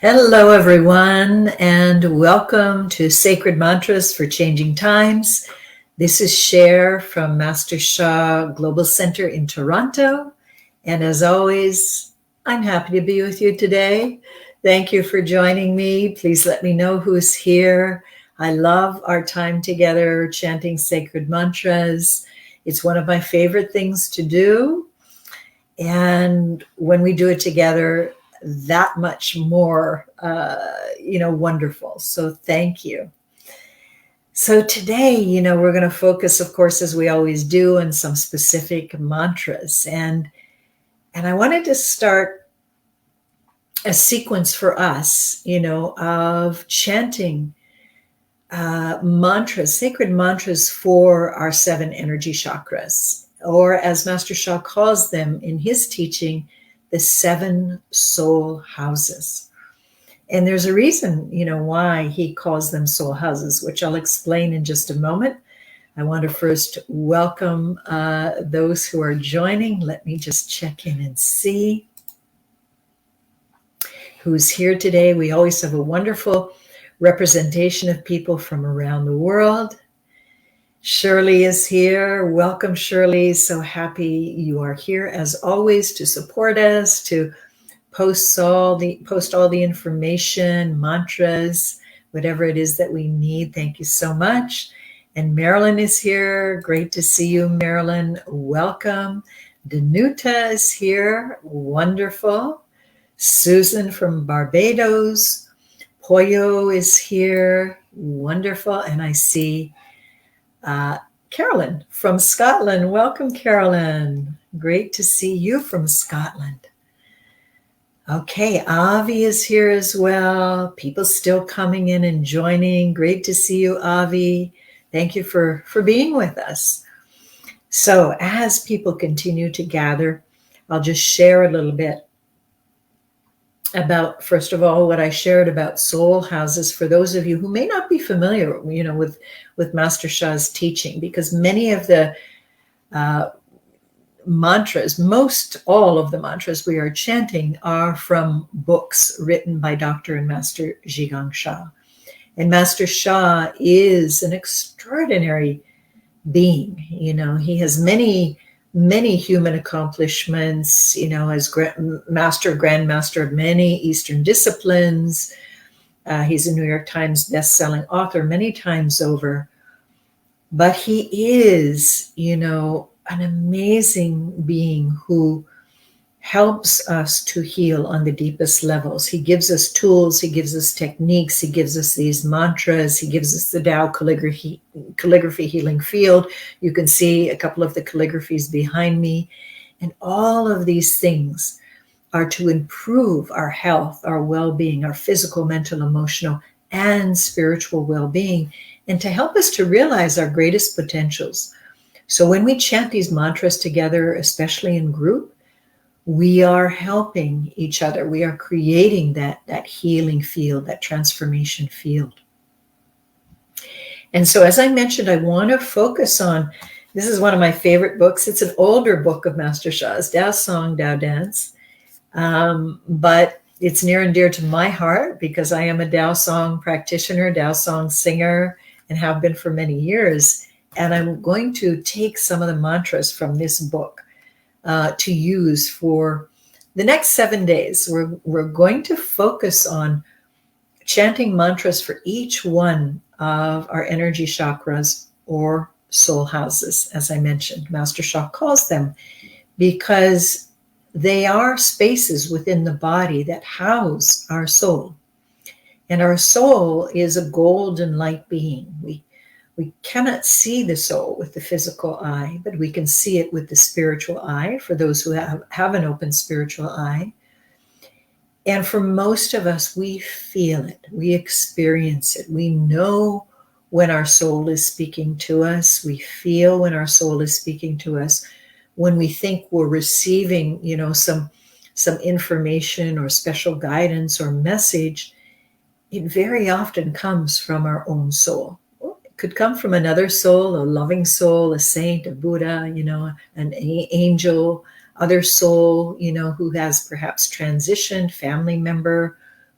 Hello, everyone, and welcome to Sacred Mantras for Changing Times. This is Cher from Master Shah Global Center in Toronto. And as always, I'm happy to be with you today. Thank you for joining me. Please let me know who's here. I love our time together chanting sacred mantras. It's one of my favorite things to do. And when we do it together, that much more, wonderful. So thank you. So today, we're going to focus, of course, as we always do, on some specific mantras. And I wanted to start a sequence for us, of chanting mantras, sacred mantras for our 7 energy chakras, or as Master Shah calls them in his teaching, the 7 soul houses. And there's a reason, why he calls them soul houses, which I'll explain in just a moment. I want to first welcome those who are joining. Let me just check in and see who's here today. We always have a wonderful representation of people from around the world. Shirley is here. Welcome, Shirley. So happy you are here, as always, to support us, to post all the information, mantras, whatever it is that we need. Thank you so much. And Marilyn is here. Great to see you, Marilyn. Welcome. Danuta is here. Wonderful. Susan from Barbados. Poyo is here. Wonderful. And I see Carolyn from Scotland. Welcome, Carolyn. Great to see you from Scotland. Okay, Avi is here as well. People still coming in and joining. Great to see you, Avi. Thank you for being with us. So as people continue to gather, I'll just share a little bit about, first of all, what I shared about soul houses for those of you who may not be familiar, with Master Shah's teaching, because many of the mantras, all of the mantras we are chanting are from books written by Dr. and Master Zhigang Shah. And Master Shah is an extraordinary being. He has many human accomplishments, as grandmaster of many Eastern disciplines. He's a New York Times best-selling author many times over. But he is, an amazing being who helps us to heal on the deepest levels. He gives us tools, he gives us techniques, he gives us these mantras, he gives us the Tao calligraphy healing field. You can see a couple of the calligraphies behind me. And all of these things are to improve our health, our well-being, our physical, mental, emotional, and spiritual well-being, and to help us to realize our greatest potentials. So when we chant these mantras together, especially in group, we are helping each other. We are creating that healing field, that transformation field. And so, as I mentioned, I want to focus on, this is one of my favorite books. It's an older book of Master Shah's, Tao Song, Tao Dance. But it's near and dear to my heart because I am a Tao Song practitioner, Tao Song singer, and have been for many years. And I'm going to take some of the mantras from this book to use for the next 7 days. We're going to focus on chanting mantras for each one of our energy chakras or soul houses, as I mentioned. Master Shah calls them because they are spaces within the body that house our soul. And our soul is a golden light being. We cannot see the soul with the physical eye, but we can see it with the spiritual eye, for those who have an open spiritual eye. And for most of us, we feel it. We experience it. We know when our soul is speaking to us. We feel when our soul is speaking to us. When we think we're receiving, some information or special guidance or message, it very often comes from our own soul. It could come from another soul, a loving soul, a saint, a Buddha, an angel, other soul, who has perhaps transitioned, family member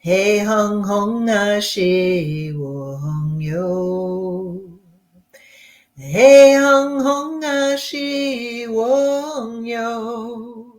Hey hong hong a shi wo hong yo. Hey hong hong a shi wo hong yo.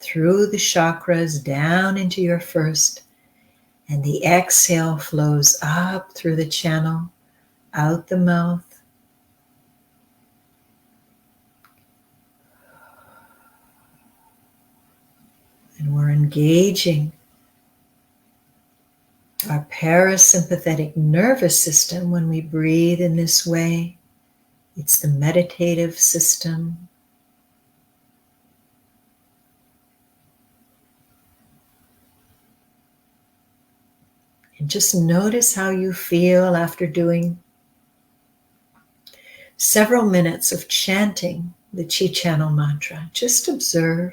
through the chakras down into your first. And the exhale flows up through the channel, out the mouth. And we're engaging our parasympathetic nervous system when we breathe in this way. It's the meditative system. And just notice how you feel after doing several minutes of chanting the Chi Channel mantra. Just observe.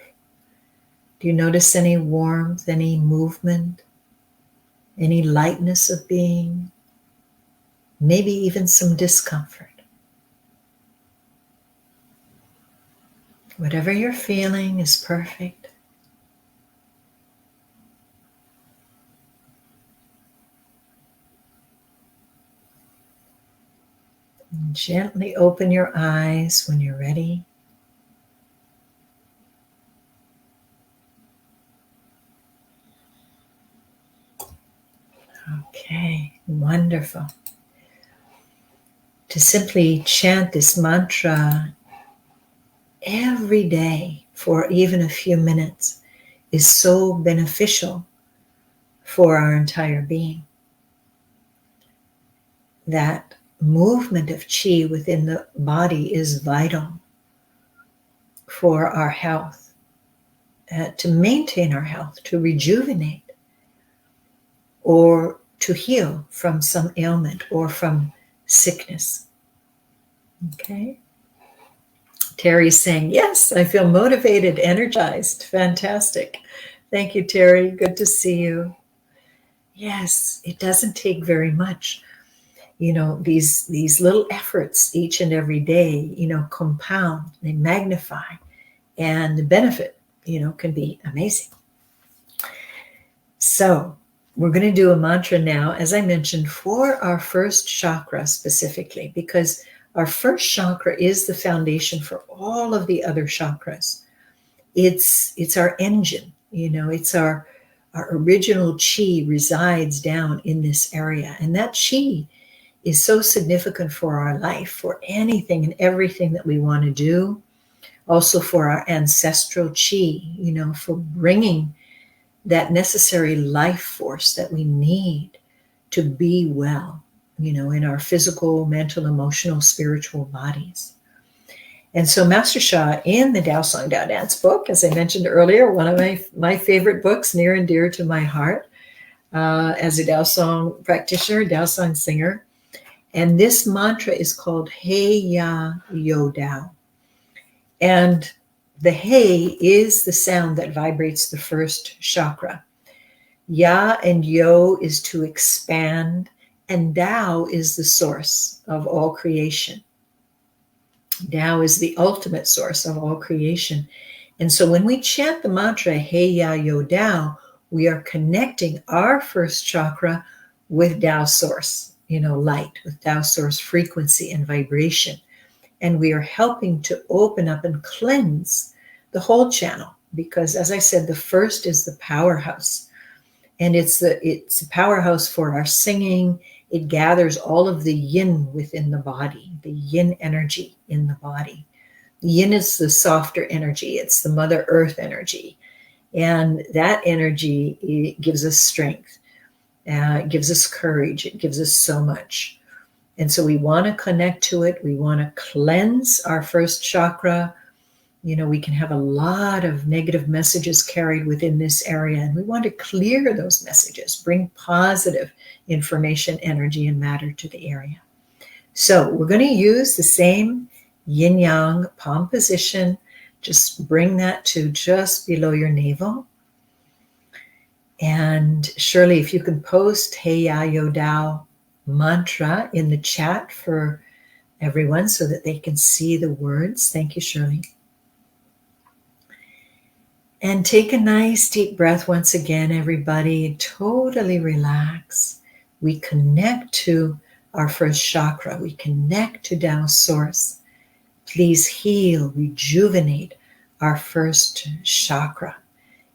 Do you notice any warmth, any movement, any lightness of being? Maybe even some discomfort. Whatever you're feeling is perfect. And gently open your eyes when you're ready. Okay, wonderful. To simply chant this mantra every day for even a few minutes is so beneficial for our entire being. That movement of chi within the body is vital for our health, to maintain our health, to rejuvenate, or to heal from some ailment or from sickness. Okay? Terry's saying, yes, I feel motivated, energized. Fantastic. Thank you, Terry. Good to see you. Yes, it doesn't take very much. You know, these little efforts each and every day, compound, they magnify, and the benefit, can be amazing. So we're going to do a mantra now, as I mentioned, for our first chakra specifically, because our first chakra is the foundation for all of the other chakras. It's our engine, it's our original chi resides down in this area. And that chi is so significant for our life, for anything and everything that we want to do. Also for our ancestral chi, for bringing that necessary life force that we need to be well, in our physical, mental, emotional, spiritual bodies. And so Master Sha, in the Tao Song Tao Dance book, as I mentioned earlier, one of my favorite books, near and dear to my heart, as a Tao Song practitioner, Tao Song singer. And this mantra is called Hey Ya Yo Tao. And the Hey is the sound that vibrates the first chakra. Ya and Yo is to expand, and Tao is the source of all creation. Tao is the ultimate source of all creation. And so when we chant the mantra, Hey Ya Yo Tao, we are connecting our first chakra with Tao source, light, with Tao source frequency and vibration. And we are helping to open up and cleanse the whole channel, because as I said, the first is the powerhouse. And it's the powerhouse for our singing. It gathers all of the yin within the body, the yin energy in the body. The yin is the softer energy. It's the Mother Earth energy. And that energy, it gives us strength. It gives us courage. It gives us so much. And so we want to connect to it. We want to cleanse our first chakra. We can have a lot of negative messages carried within this area, and we want to clear those messages, bring positive information, energy, and matter to the area. So we're going to use the same yin-yang palm position. Just bring that to just below your navel. And Shirley, if you can post Hey Ya Yo Tao mantra in the chat for everyone so that they can see the words. Thank you, Shirley. And take a nice deep breath once again, everybody. Totally relax. We connect to our first chakra. We connect to Tao source. Please heal, rejuvenate our first chakra.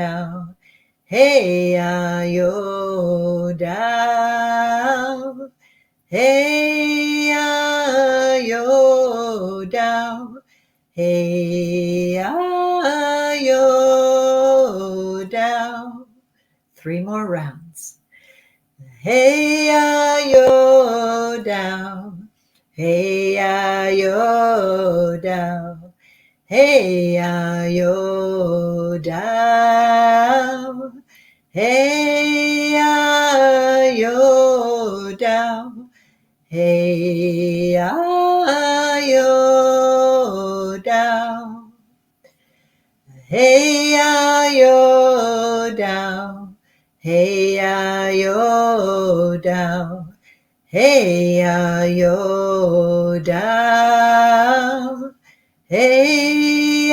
down. Hey, yo, down. Hey, yo, down. Hey, yo, down. 3 more rounds. Hey, yo, down. Hey, yo, down. Hey, yo, down. Hey, yo, down. Hey, yo, down. Hey, yo, down. Hey, yo, down. Hey, yo, down. Hey,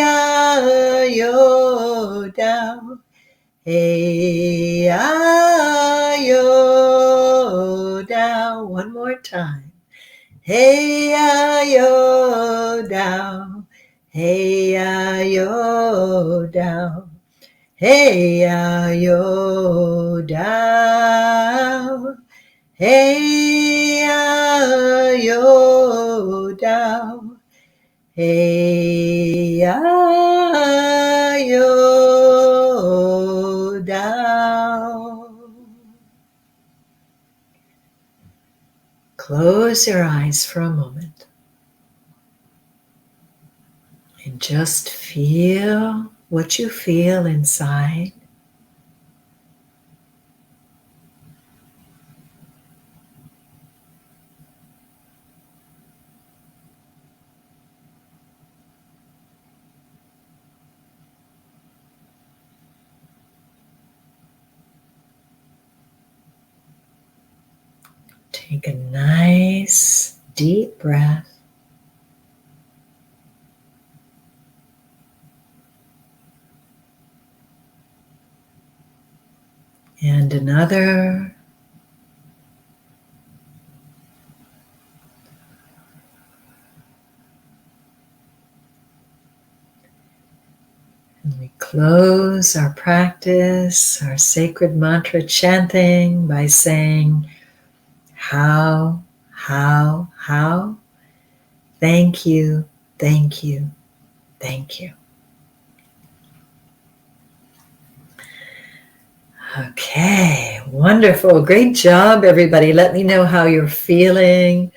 yo, down. Hey, yo, down. One more time. Hey, yo, down. Hey, yo, down. Hey, yo, down. Hey, yo, down. Hey, yo, down. Close your eyes for a moment and just feel what you feel inside. Take a nice deep breath. And another. And we close our practice, our sacred mantra chanting by saying, how, thank you, thank you, thank you. Okay, wonderful. Great job, everybody. Let me know how you're feeling.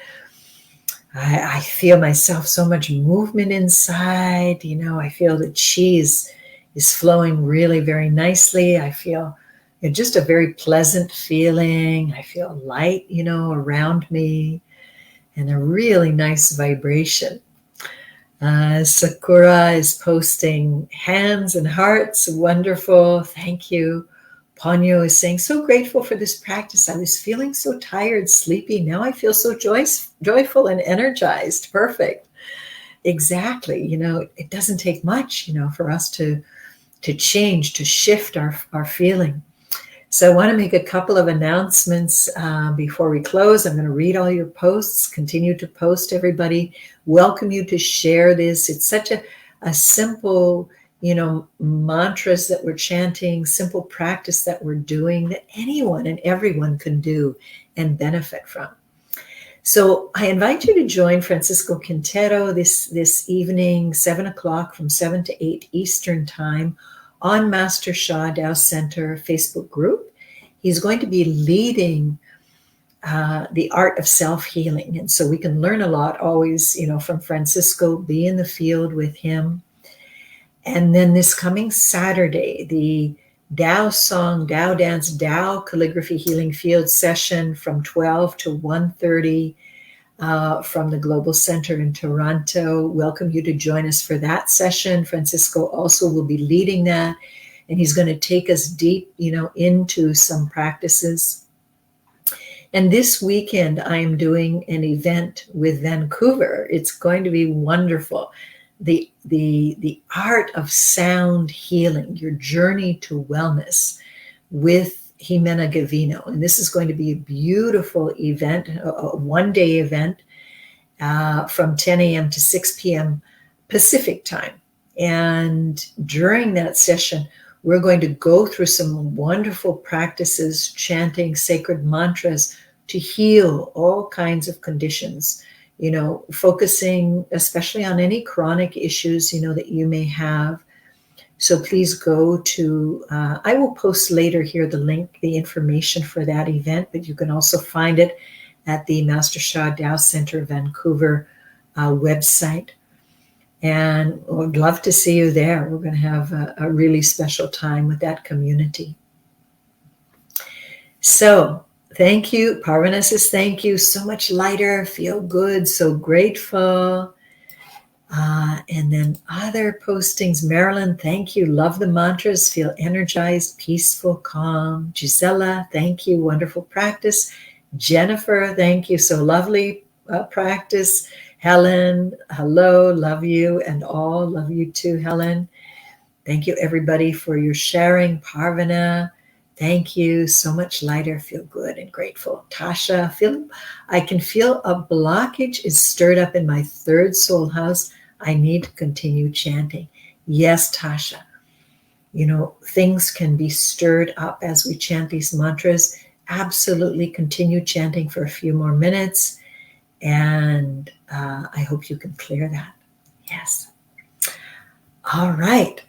I feel myself so much movement inside. You know, I feel the chi is flowing really very nicely. I feel just a very pleasant feeling. I feel light, you know, around me and a really nice vibration. Sakura is posting hands and hearts. Wonderful. Thank you. Ponyo is saying, so grateful for this practice. I was feeling so tired, sleepy. Now I feel so joyful and energized. Perfect. Exactly. You know, it doesn't take much, you know, for us to change, to shift our feeling. So I want to make a couple of announcements before we close. I'm going to read all your posts. Continue to post, everybody. Welcome you to share this. It's such a simple, you know, mantras that we're chanting, simple practice that we're doing that anyone and everyone can do and benefit from. So I invite you to join Francisco Quintero this evening, 7 o'clock, from 7 to 8 Eastern time on Master Sha Tao Center Facebook group. He's going to be leading the art of self-healing. And so we can learn a lot always, you know, from Francisco, be in the field with him. And then this coming Saturday, the Tao Song, Tao Dance, Tao Calligraphy Healing Field session from 12 to 1:30 from the Global Center in Toronto. Welcome you to join us for that session. Francisco also will be leading that, and he's going to take us deep, you know, into some practices. And this weekend, I am doing an event with Vancouver. It's going to be wonderful. The art of sound healing, your journey to wellness with Jimena Gavino. And this is going to be a beautiful event, a one-day event from 10 a.m. to 6 p.m. Pacific time. And during that session, we're going to go through some wonderful practices, chanting sacred mantras to heal all kinds of conditions, focusing especially on any chronic issues, that you may have. So please go to, I will post later here the link, the information for that event, but you can also find it at the Master Sha Tao Center Vancouver website. And would love to see you there. We're going to have a really special time with that community. So thank you. Parvana says, thank you. So much lighter, feel good, so grateful. And then other postings. Marilyn, thank you. Love the mantras. Feel energized, peaceful, calm. Gisela, thank you. Wonderful practice. Jennifer, thank you. So lovely practice. Helen, hello. Love you and all. Love you too, Helen. Thank you, everybody, for your sharing. Parvana, thank you. So much lighter. Feel good and grateful. Tasha, I can feel a blockage is stirred up in my third soul house. I need to continue chanting. Yes, Tasha. Things can be stirred up as we chant these mantras. Absolutely continue chanting for a few more minutes. And I hope you can clear that. Yes. All right.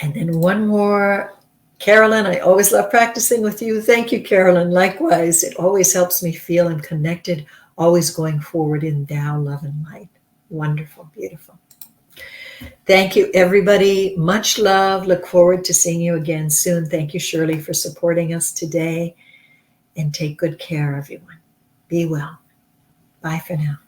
And then one more. Carolyn, I always love practicing with you. Thank you, Carolyn. Likewise, it always helps me feel I'm connected, always going forward in Tao, love, and light. Wonderful, beautiful. Thank you, everybody. Much love. Look forward to seeing you again soon. Thank you, Shirley, for supporting us today. And take good care, everyone. Be well. Bye for now.